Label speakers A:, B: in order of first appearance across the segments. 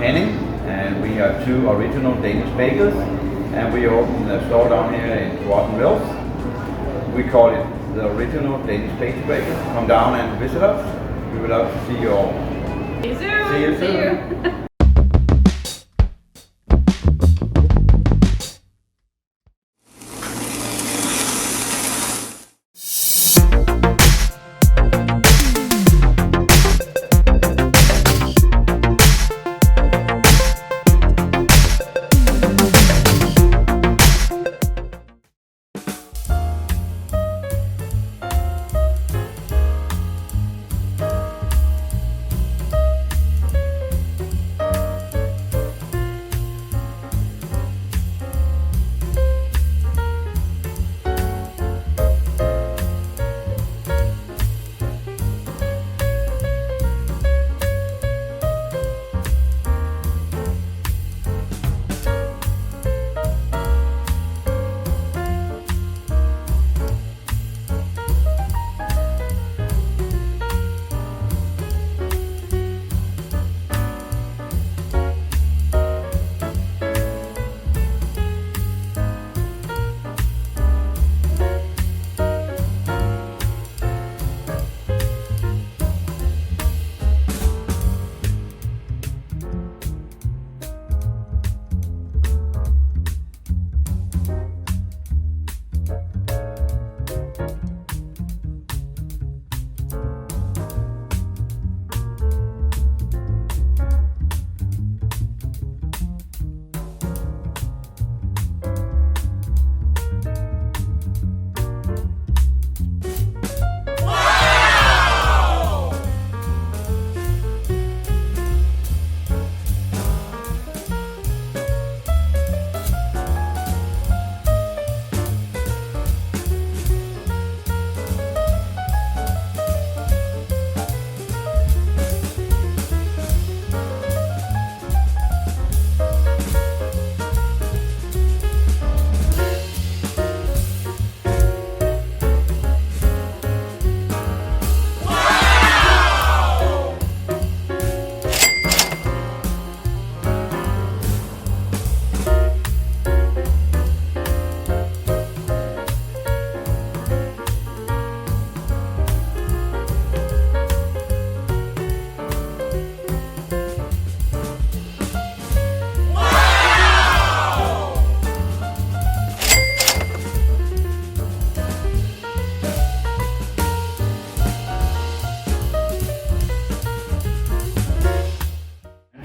A: Henning, and we are two original Danish bakers, and we opened a store down here in Tsawwassen Mills. We call it the original Danish pastry baker. Come down and visit us. We would love to see you all.
B: See you soon.
A: See you soon.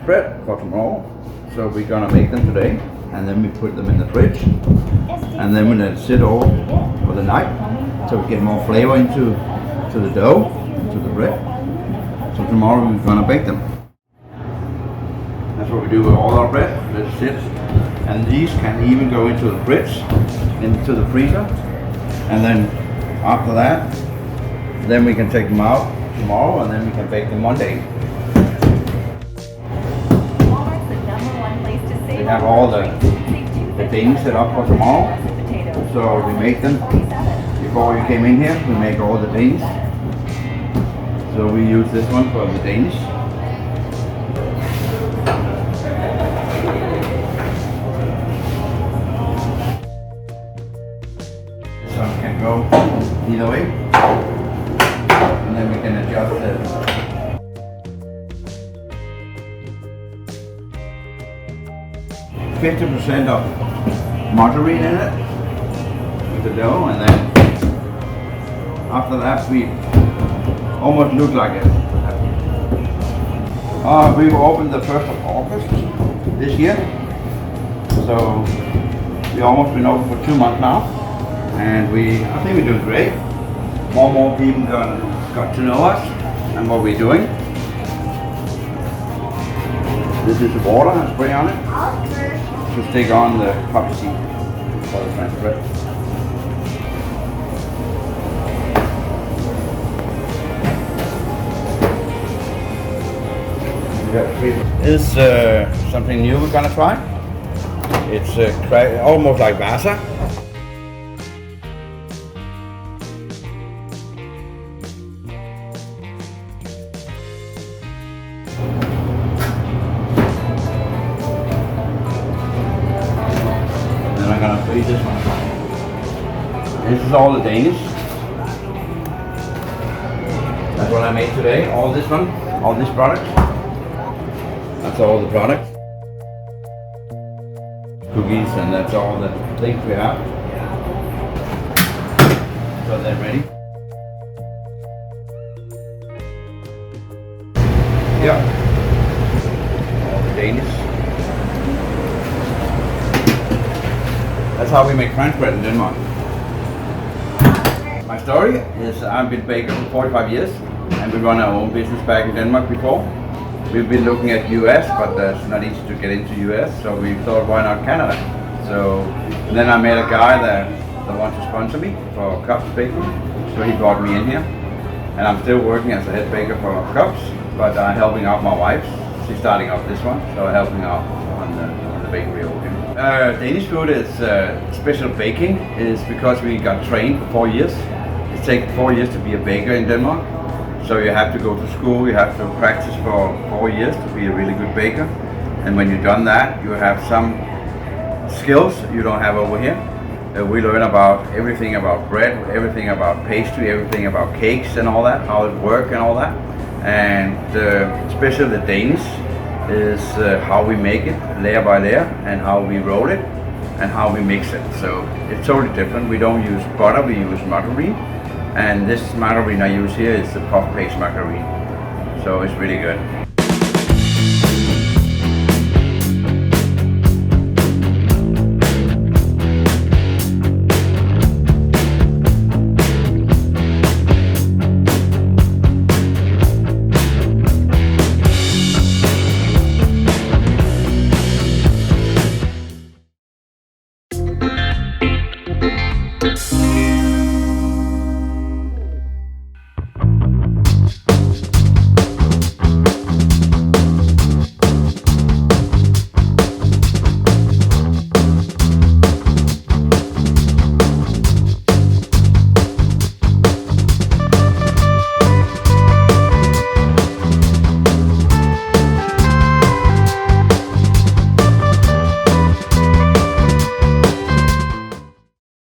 A: Bread for tomorrow, so we're gonna make them today, and then we put them in the fridge, and then we let it sit all for the night, so we get more flavor into the dough, into the bread. So tomorrow we're gonna bake them. That's what we do with all our bread. Let it sit, and these can even go into the fridge, into the freezer, and then after that, then we can take them out tomorrow, and then we can bake them Monday. We have all the things set up for tomorrow, so we make them before you came in here. We make all the things, so we use this one for the Danish. This one can go either way, and then we can adjust the 50% of margarine in it with the dough, and then after that we almost look like it. We opened the 1st of August this year, so we've almost been open for 2 months now, and I think we're doing great. More people got to know us and what we're doing. This is the water I spray on it to stick on the poppy seed for the French bread. This is something new we're gonna try. It's almost like Vasa. eat this one. This is all the Danish. That's what I made today. All this one, all these products. That's all the products. Cookies, and that's all the things we have. So they're ready. Yeah. All the Danish. That's how we make French bread in Denmark. My story is I've been baker for 45 years and we run our own business back in Denmark before. We've been looking at US, but it's not easy to get into US, so we thought why not Canada? So then I met a guy that wanted to sponsor me for Cups baking, so he brought me in here. And I'm still working as a head baker for Cups, but I'm helping out my wife. She's starting up this one, so helping out on the bakery over here. Danish food is special baking is because we got trained for 4 years. It takes 4 years to be a baker in Denmark. So you have to go to school, you have to practice for 4 years to be a really good baker. And when you've done that, you have some skills you don't have over here. We learn about everything about bread, everything about pastry, everything about cakes and all that, how it works and all that. And especially the Danish is how we make it layer by layer and how we roll it and how we mix it. So it's totally different. We don't use butter, we use margarine. And this margarine I use here is the puff paste margarine. So it's really good.